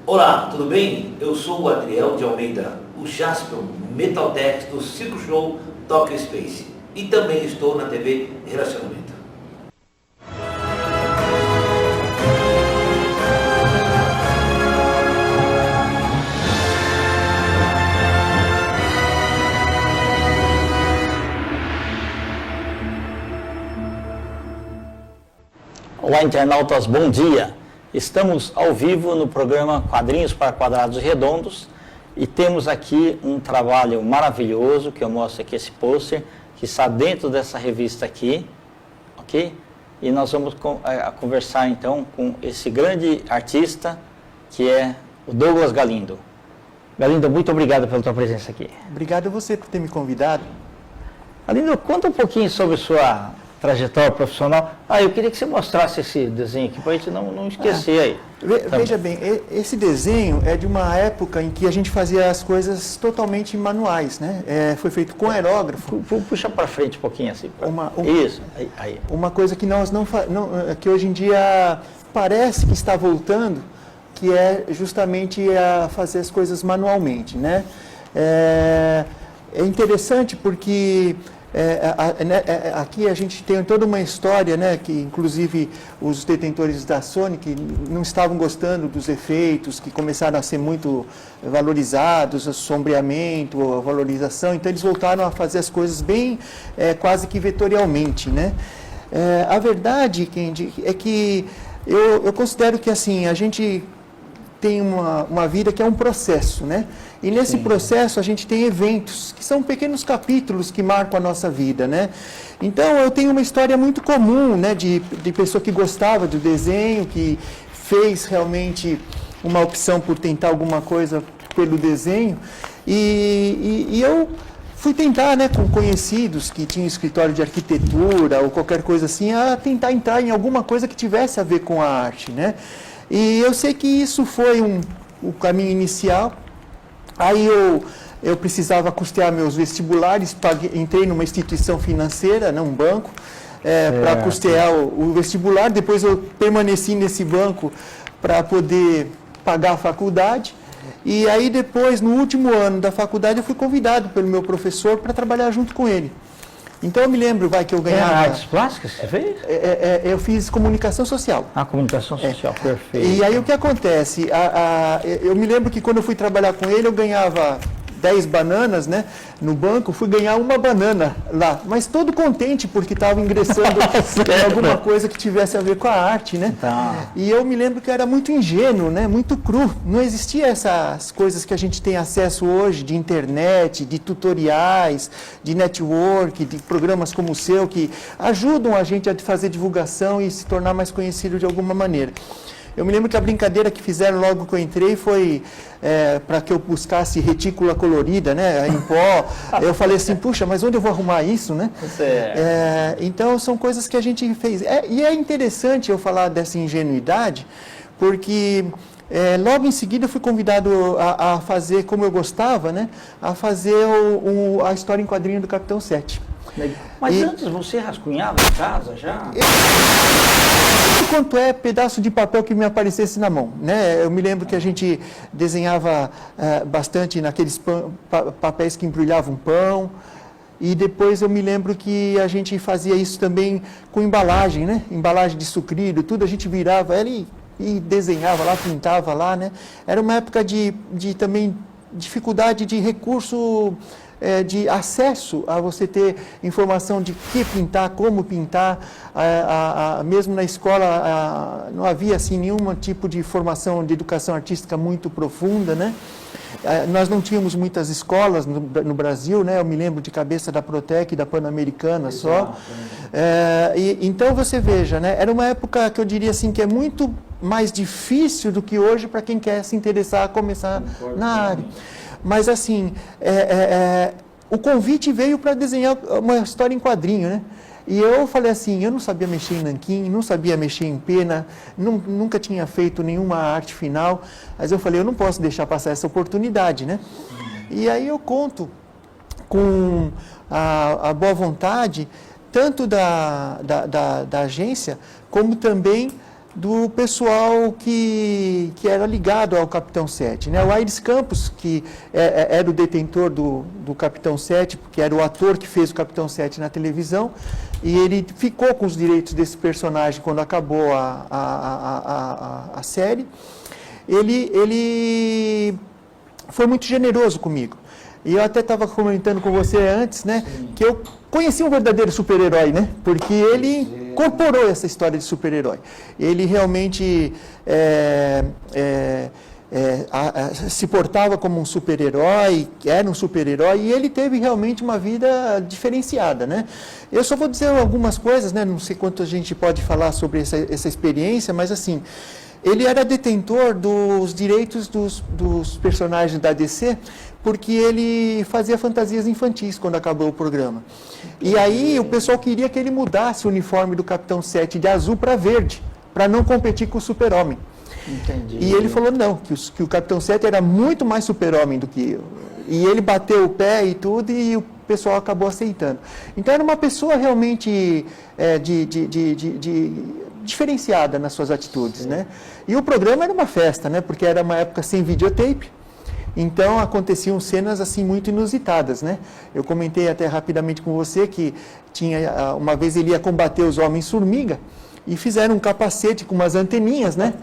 Olá, tudo bem? Eu sou o Adriel de Almeida, o Jaspion Metaltex do Circo Show Tokyo Space. E também estou na TV Relacionamento. Olá, internautas, bom dia! Estamos ao vivo no programa Quadrinhos para Quadrados Redondos e temos aqui um trabalho maravilhoso, que eu mostro aqui esse pôster, que está dentro dessa revista aqui, ok? E nós vamos conversar então com esse grande artista, que é o Douglas Galindo. Galindo, muito obrigado pela tua presença aqui. Obrigado a você por ter me convidado. Galindo, conta um pouquinho sobre sua trajetória profissional. Eu queria que você mostrasse esse desenho aqui, para a gente não esquecer aí. Veja bem, esse desenho é de uma época em que a gente fazia as coisas totalmente manuais, né? Foi feito com aerógrafo. Puxa para frente um pouquinho assim. Isso, aí. Uma coisa que nós que hoje em dia parece que está voltando, que é justamente a fazer as coisas manualmente, né? É interessante porque aqui a gente tem toda uma história, né, que inclusive os detentores da Sony que não estavam gostando dos efeitos, que começaram a ser muito valorizados, o sombreamento, a valorização, então eles voltaram a fazer as coisas bem, quase que vetorialmente, né? A verdade, Kendi, é que eu considero que assim, a gente tem uma vida que é um processo, né? E nesse processo a gente tem eventos, que são pequenos capítulos que marcam a nossa vida, né? Então eu tenho uma história muito comum, né? De pessoa que gostava do desenho, que fez realmente uma opção por tentar alguma coisa pelo desenho. E eu fui tentar, né, com conhecidos que tinham escritório de arquitetura ou qualquer coisa assim, a tentar entrar em alguma coisa que tivesse a ver com a arte, né? E eu sei que isso foi o caminho inicial. Aí eu precisava custear meus vestibulares, entrei numa instituição financeira, um banco, para custear o vestibular. Depois eu permaneci nesse banco para poder pagar a faculdade. E aí depois, no último ano da faculdade, eu fui convidado pelo meu professor para trabalhar junto com ele. Então eu me lembro, que eu ganhava... artes plásticas você fez? Eu fiz comunicação social. Comunicação social, perfeito. E aí o que acontece? Eu me lembro que quando eu fui trabalhar com ele, eu ganhava 10 bananas, né, no banco, fui ganhar uma banana lá, mas todo contente porque estava ingressando em alguma coisa que tivesse a ver com a arte, né? Tá. E eu me lembro que eu era muito ingênuo, né, muito cru, não existia essas coisas que a gente tem acesso hoje, de internet, de tutoriais, de network, de programas como o seu, que ajudam a gente a fazer divulgação e se tornar mais conhecido de alguma maneira. Eu me lembro que a brincadeira que fizeram logo que eu entrei foi para que eu buscasse retícula colorida, né, em pó. Eu falei assim, puxa, mas onde eu vou arrumar isso, né? Então, são coisas que a gente fez. E é interessante eu falar dessa ingenuidade, porque logo em seguida eu fui convidado a fazer, como eu gostava, né, a fazer a história em quadrinho do Capitão 7. Mas antes você rascunhava em casa já? Quanto pedaço de papel que me aparecesse na mão, né? Eu me lembro que a gente desenhava bastante naqueles papéis que embrulhavam pão, e depois eu me lembro que a gente fazia isso também com embalagem, né? Embalagem de sucrilho, tudo a gente virava ela e desenhava lá, pintava lá, né? Era uma época de também dificuldade de recurso, de acesso a você ter informação de que pintar, como pintar. Mesmo na escola não havia assim nenhum tipo de formação de educação artística muito profunda, né? Nós não tínhamos muitas escolas no Brasil, né? Eu me lembro de cabeça da Protec e da Pan-Americana só. Então você veja, né? Era uma época que eu diria assim que é muito mais difícil do que hoje para quem quer se interessar a começar na área. Mas assim, o convite veio para desenhar uma história em quadrinho, né? E eu falei assim, eu não sabia mexer em nanquim, não sabia mexer em pena, nunca tinha feito nenhuma arte final, mas eu falei, eu não posso deixar passar essa oportunidade, né? E aí eu conto com a boa vontade, tanto da agência, como também do pessoal que era ligado ao Capitão 7. Né? O Aires Campos, que era o detentor do Capitão 7, porque era o ator que fez o Capitão 7 na televisão, e ele ficou com os direitos desse personagem quando acabou a série. Ele foi muito generoso comigo. E eu até estava comentando com você antes, né, que eu conheci um verdadeiro super-herói, né, porque ele incorporou essa história de super-herói. Ele realmente se portava como um super-herói, era um super-herói, e ele teve realmente uma vida diferenciada, né. Eu só vou dizer algumas coisas, né, não sei quanto a gente pode falar sobre essa experiência, mas assim, ele era detentor dos direitos dos personagens da DC, porque ele fazia fantasias infantis quando acabou o programa. E aí o pessoal queria que ele mudasse o uniforme do Capitão 7 de azul para verde, para não competir com o Super-Homem. Entendi. E ele falou não, que o Capitão 7 era muito mais Super-Homem do que eu. E ele bateu o pé e tudo, e o pessoal acabou aceitando. Então era uma pessoa realmente diferenciada nas suas atitudes, né? E o programa era uma festa, né? Porque era uma época sem videotape, então aconteciam cenas assim muito inusitadas, né? Eu comentei até rapidamente com você que uma vez ele ia combater os Homens-Formiga e fizeram um capacete com umas anteninhas, né?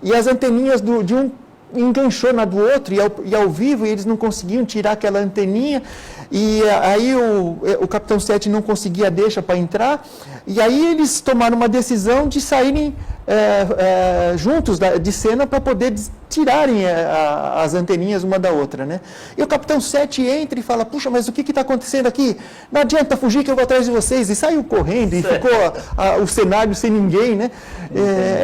E as anteninhas de um enganchou na do outro, e ao vivo eles não conseguiam tirar aquela anteninha, e aí o Capitão 7 não conseguia deixa para entrar, e aí eles tomaram uma decisão de saírem juntos de cena para poder tirarem as anteninhas uma da outra, né? E o Capitão 7 entra e fala, puxa, mas o que está acontecendo aqui? Não adianta fugir que eu vou atrás de vocês, e saiu correndo, e ficou o cenário sem ninguém, né?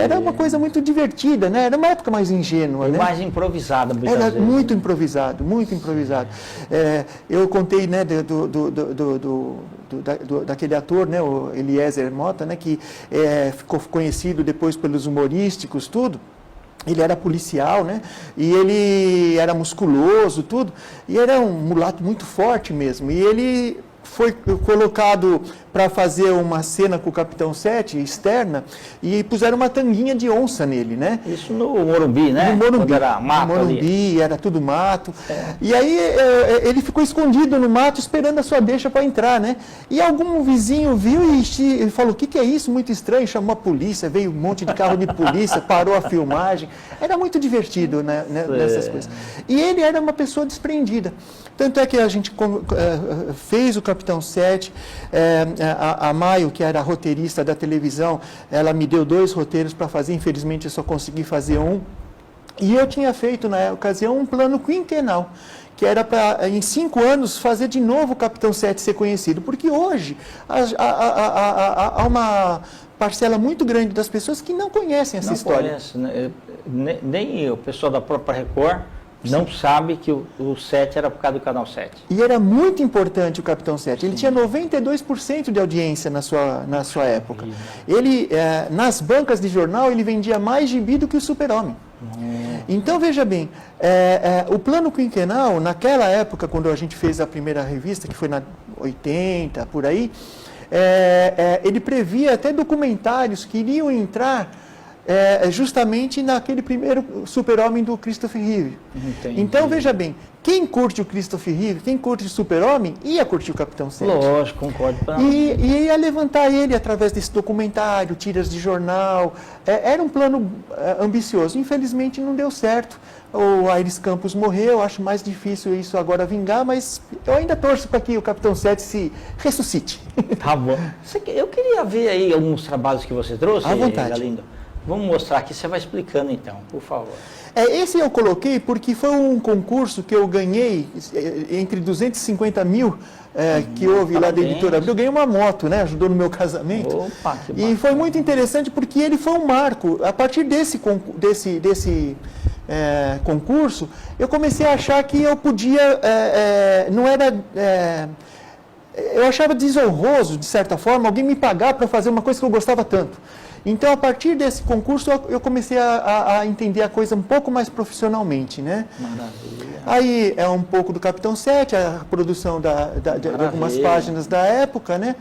Era uma coisa muito divertida, né? Era uma época mais ingênua, né? Mais improvisada, muitas Era vezes, muito né? improvisado, muito improvisado. Eu contei, né, daquele ator, né, o Eliezer Mota, né, que ficou conhecido depois pelos humorísticos, tudo. Ele era policial, né? E ele era musculoso, tudo. E era um mulato muito forte mesmo. E ele foi colocado para fazer uma cena com o Capitão 7, externa, e puseram uma tanguinha de onça nele, né? Isso no Morumbi, né? No Morumbi, quando era mato no Morumbi, ali. era tudo mato. E aí ele ficou escondido no mato esperando a sua deixa para entrar, né? E algum vizinho viu e falou, o que é isso? Muito estranho, chamou a polícia, veio um monte de carro de polícia, parou a filmagem. Era muito divertido, né, nessas coisas. E ele era uma pessoa desprendida. Tanto é que a gente fez o Capitão 7, a Maio, que era a roteirista da televisão, ela me deu 2 roteiros para fazer, infelizmente eu só consegui fazer um. E eu tinha feito, na ocasião, um plano quinquenal, que era para, em 5 anos, fazer de novo o Capitão 7 ser conhecido. Porque hoje há uma parcela muito grande das pessoas que não conhecem essa história. Conhece, né? Nem o pessoal da própria Record não sabe que o 7 era por causa do Canal 7. E era muito importante o Capitão 7. Ele tinha 92% de audiência na sua época. Ele, nas bancas de jornal, ele vendia mais gibi do que o Super-Homem. Então, veja bem, o plano quinquenal, naquela época, quando a gente fez a primeira revista, que foi na 80, por aí, ele previa até documentários que iriam entrar justamente naquele primeiro Super-Homem do Christopher Reeve. Entendi. Então, veja bem, quem curte o Christopher Reeve, quem curte o Super-Homem, ia curtir o Capitão 7. Lógico, concordo. E ia levantar ele através desse documentário, tiras de jornal. Era um plano ambicioso. Infelizmente não deu certo. O Aires Campos morreu, acho mais difícil isso agora vingar, mas eu ainda torço para que o Capitão 7 se ressuscite. Tá bom. Eu queria ver aí alguns trabalhos que você trouxe, à vontade. Galindo. Vamos mostrar aqui, você vai explicando então, por favor. Esse eu coloquei porque foi um concurso que eu ganhei entre 250 mil que houve lá da Editora Abril. Eu ganhei uma moto, né? Ajudou no meu casamento. Opa, que e foi muito interessante porque ele foi um marco. A partir desse concurso, eu comecei a achar que eu podia... não era... eu achava desonroso, de certa forma, alguém me pagar para fazer uma coisa que eu gostava tanto. Então, a partir desse concurso, eu comecei a entender a coisa um pouco mais profissionalmente, né? Maravilha. Aí é um pouco do Capitão 7, a produção de algumas páginas da época, né?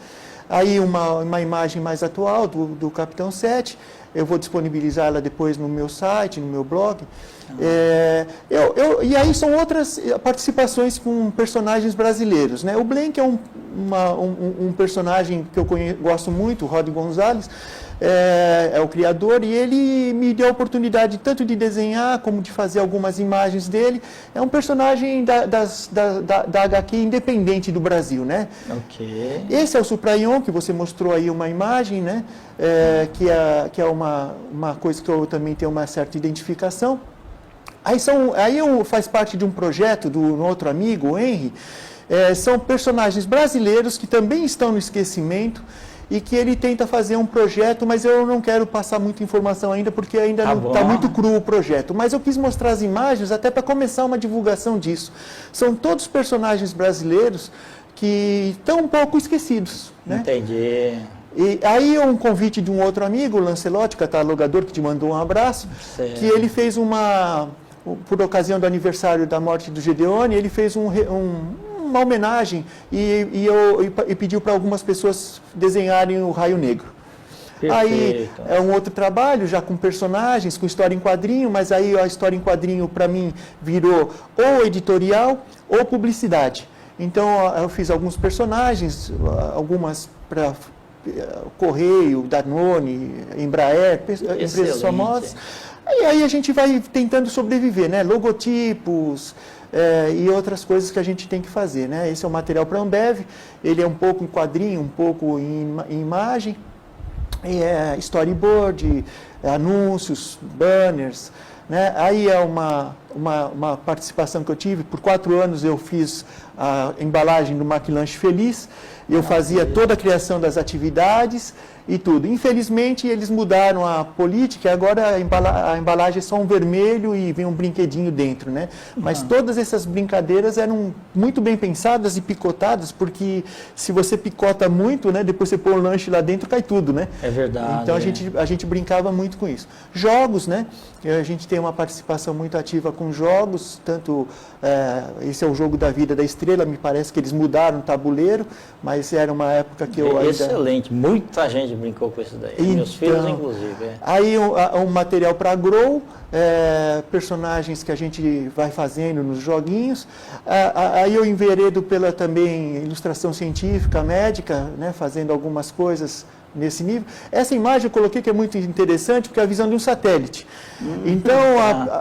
Aí uma imagem mais atual do Capitão 7. eu vou disponibilizar ela depois no meu site, no meu blog. E aí são outras participações com personagens brasileiros, né? O Blank é um personagem que eu gosto muito, o Rod Gonzalez, é o criador, e ele me deu a oportunidade tanto de desenhar como de fazer algumas imagens dele. É um personagem da HQ independente do Brasil, né? Ok. Esse é o Suprayon, que você mostrou aí uma imagem, né? Que é uma coisa que eu também tenho uma certa identificação. Aí eu faz parte de um projeto do um outro amigo, o Henry. São personagens brasileiros que também estão no esquecimento e que ele tenta fazer um projeto, mas eu não quero passar muita informação ainda, porque ainda não está muito cru o projeto. Mas eu quis mostrar as imagens até para começar uma divulgação disso. São todos personagens brasileiros que estão um pouco esquecidos, né? Entendi. E aí um convite de um outro amigo, o Lancelotti, catalogador, que te mandou um abraço, certo. Que ele fez por ocasião do aniversário da morte do Gedeone, ele fez uma homenagem e pediu para algumas pessoas desenharem o Raio Negro. Perfeito. Aí é um outro trabalho, já com personagens, com história em quadrinho, mas aí a história em quadrinho para mim virou ou editorial ou publicidade. Então eu fiz alguns personagens, algumas para Correio, Danone, Embraer, empresas famosas. E aí a gente vai tentando sobreviver, né? Logotipos e outras coisas que a gente tem que fazer, né? Esse é o material para a Ambev, ele é um pouco em quadrinho, um pouco em imagem, storyboard, anúncios, banners, né? Aí é uma participação que eu tive, por 4 anos eu fiz a embalagem do McLanche Feliz, eu fazia toda a criação das atividades e tudo. Infelizmente, eles mudaram a política, agora a embalagem é só um vermelho e vem um brinquedinho dentro, né? Mas todas essas brincadeiras eram muito bem pensadas e picotadas, porque se você picota muito, né, depois você põe o lanche lá dentro, cai tudo, né? É verdade. Então a gente brincava muito com isso. Jogos, né? A gente tem uma participação muito ativa com jogos, tanto esse é o Jogo da Vida da Estrela, me parece que eles mudaram o tabuleiro, mas era uma época que eu ainda... Excelente, muita gente brincou com isso daí, então, meus filhos inclusive. Aí um material para Grow, personagens que a gente vai fazendo nos joguinhos, aí eu enveredo pela também ilustração científica, médica, né, fazendo algumas coisas nesse nível. Essa imagem eu coloquei que é muito interessante, porque é a visão de um satélite. Então,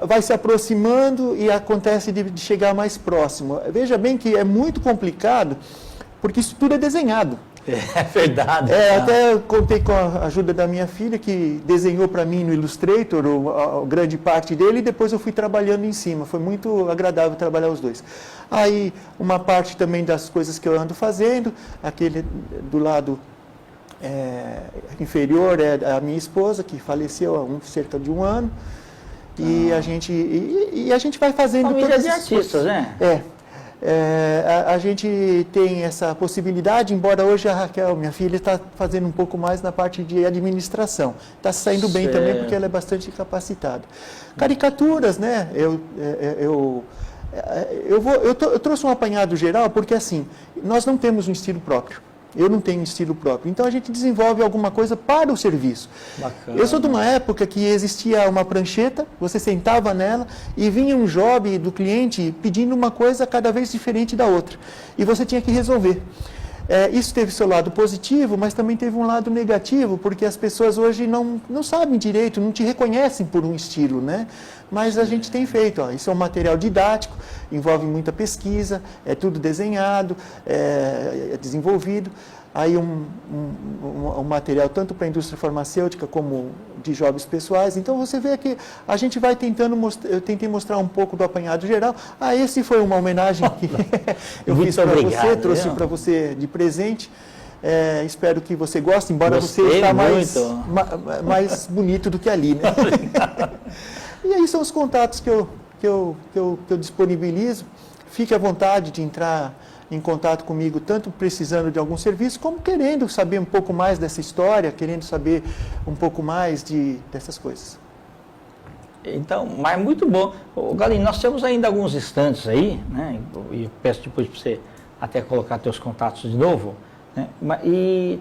vai se aproximando e acontece de chegar mais próximo. Veja bem que é muito complicado, porque isso tudo é desenhado. É verdade. Até contei com a ajuda da minha filha, que desenhou para mim no Illustrator a grande parte dele, e depois eu fui trabalhando em cima. Foi muito agradável trabalhar os dois. Aí, uma parte também das coisas que eu ando fazendo, aquele do lado inferior é a minha esposa, que faleceu há cerca de 1 ano. E a gente vai fazendo... Família de artistas, né? A gente tem essa possibilidade, embora hoje a Raquel, minha filha, está fazendo um pouco mais na parte de administração. Está saindo bem também, porque ela é bastante capacitada. Caricaturas, né? Eu trouxe um apanhado geral, porque assim, nós não temos um estilo próprio. Eu não tenho estilo próprio. Então, a gente desenvolve alguma coisa para o serviço. Bacana. Eu sou de uma época que existia uma prancheta, você sentava nela e vinha um job do cliente pedindo uma coisa cada vez diferente da outra. E você tinha que resolver. Isso teve seu lado positivo, mas também teve um lado negativo, porque as pessoas hoje não sabem direito, não te reconhecem por um estilo, né? Mas a gente tem feito, isso é um material didático, envolve muita pesquisa, é tudo desenhado, é desenvolvido. Aí um material tanto para a indústria farmacêutica como de jogos pessoais. Então você vê que a gente vai tentando eu tentei mostrar um pouco do apanhado geral. Esse foi uma homenagem que eu fiz para você, trouxe para você de presente. Espero que você goste, embora você está mais bonito do que ali, né? E aí são os contatos que eu disponibilizo. Fique à vontade de entrar em contato comigo, tanto precisando de algum serviço, como querendo saber um pouco mais dessa história, querendo saber um pouco mais dessas coisas. Então, mas muito bom. Galinho, nós temos ainda alguns instantes aí, né? E peço depois para você até colocar seus contatos de novo, né? E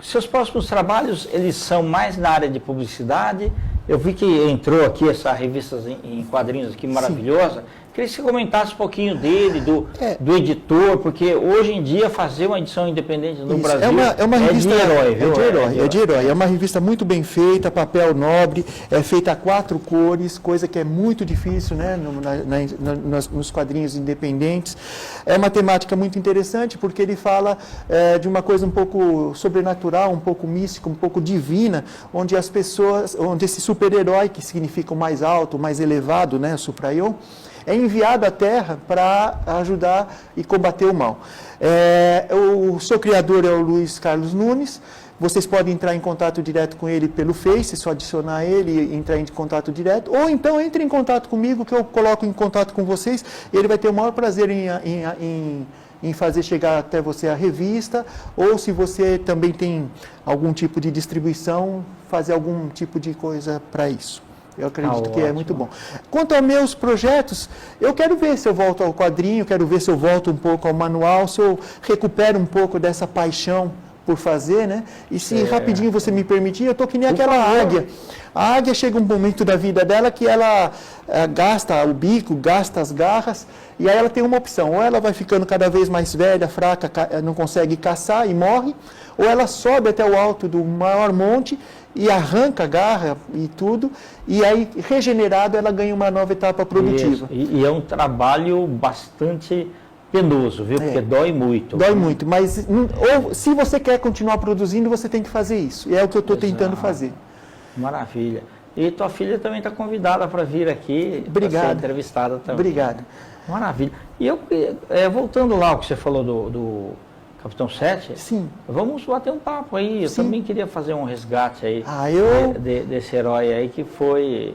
Seus próximos trabalhos, eles são mais na área de publicidade. Eu vi que entrou aqui essa revista em quadrinhos aqui maravilhosa. Queria que você comentasse um pouquinho dele, do editor, porque hoje em dia fazer uma edição independente no Brasil é uma revista de herói, viu? É de herói. É uma revista muito bem feita, papel nobre, é feita a 4 cores, coisa que é muito difícil, né, nos quadrinhos independentes. É uma temática muito interessante porque ele fala de uma coisa um pouco sobrenatural, um pouco mística, um pouco divina, onde as pessoas, onde esse super-herói, que significa o mais alto, o mais elevado, né, Supraion, é enviado à Terra para ajudar e combater o mal. O seu criador é o Luiz Carlos Nunes. Vocês podem entrar em contato direto com ele pelo Face, só adicionar ele e entrar em contato direto. Ou então entre em contato comigo, que eu coloco em contato com vocês. Ele vai ter o maior prazer em fazer chegar até você a revista. Ou se você também tem algum tipo de distribuição, fazer algum tipo de coisa para isso. Eu acredito que é muito bom. Quanto aos meus projetos, eu quero ver se eu volto ao quadrinho, quero ver se eu volto um pouco ao manual, se eu recupero um pouco dessa paixão por fazer, né? E se rapidinho você me permitir, eu estou que nem aquela águia. A águia chega um momento da vida dela que ela gasta o bico, gasta as garras, e aí ela tem uma opção. Ou ela vai ficando cada vez mais velha, fraca, não consegue caçar e morre, ou ela sobe até o alto do maior monte e arranca a garra e tudo, e aí, regenerado, ela ganha uma nova etapa produtiva. E é um trabalho bastante penoso, viu? Porque dói muito. Dói muito, mas se você quer continuar produzindo, você tem que fazer isso. E é o que eu estou tentando fazer. Maravilha. E tua filha também está convidada para vir aqui, para ser entrevistada também. Obrigado. Maravilha. E eu, voltando lá ao que você falou do Capitão 7, sim, vamos bater um papo aí. Eu também queria fazer um resgate aí desse herói aí que foi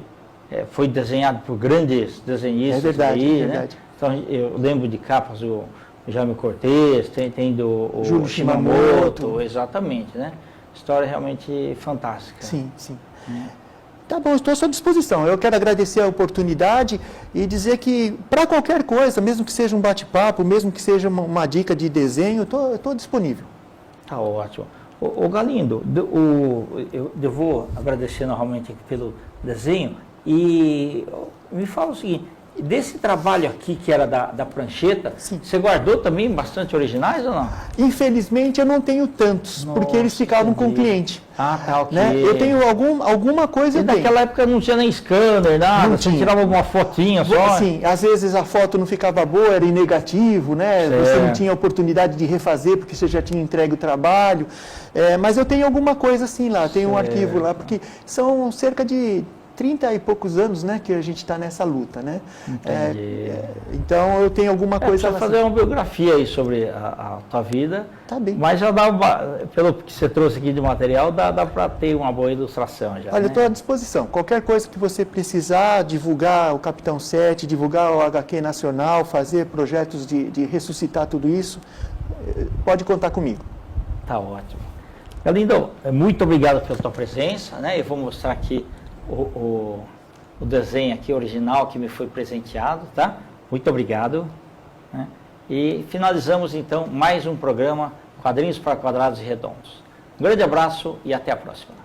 desenhado por grandes desenhistas. É verdade, aí, é verdade. Né? Então, eu lembro de capas do Jaime Cortez, tem do Júlio Shimamoto. Exatamente, né? História realmente fantástica. Sim. Tá bom, estou à sua disposição. Eu quero agradecer a oportunidade e dizer que, para qualquer coisa, mesmo que seja um bate-papo, mesmo que seja uma dica de desenho, eu estou disponível. Tá ótimo. Ô Galindo, eu vou agradecer novamente aqui pelo desenho e me fala o seguinte, desse trabalho aqui que era da prancheta, você guardou também bastante originais ou não? Infelizmente eu não tenho tantos, porque eles ficavam com o cliente. Ah, tá, ok. Né? Eu tenho alguma coisa. E naquela época não tinha nem scanner, nada, não você tinha. tirava uma fotinha só. Sim, às vezes a foto não ficava boa, era em negativo, né? Você não tinha oportunidade de refazer porque você já tinha entregue o trabalho. Mas eu tenho alguma coisa assim lá, tenho um arquivo lá, porque são cerca de 30 e poucos anos, né, que a gente está nessa luta, né? Então eu tenho alguma coisa. Precisa fazer uma biografia aí sobre a tua vida. Tá bem. Mas já dá, pelo que você trouxe aqui de material, dá para ter uma boa ilustração já. Olha, eu estou à disposição. Qualquer coisa que você precisar, divulgar o Capitão 7, divulgar o HQ Nacional, fazer projetos de ressuscitar tudo isso, pode contar comigo. Tá ótimo. Galindo, muito obrigado pela tua presença, né? Eu vou mostrar aqui o desenho aqui original que me foi presenteado, tá? Muito obrigado. Né? E finalizamos então mais um programa Quadrinhos para Quadrados e Redondos. Um grande abraço e até a próxima.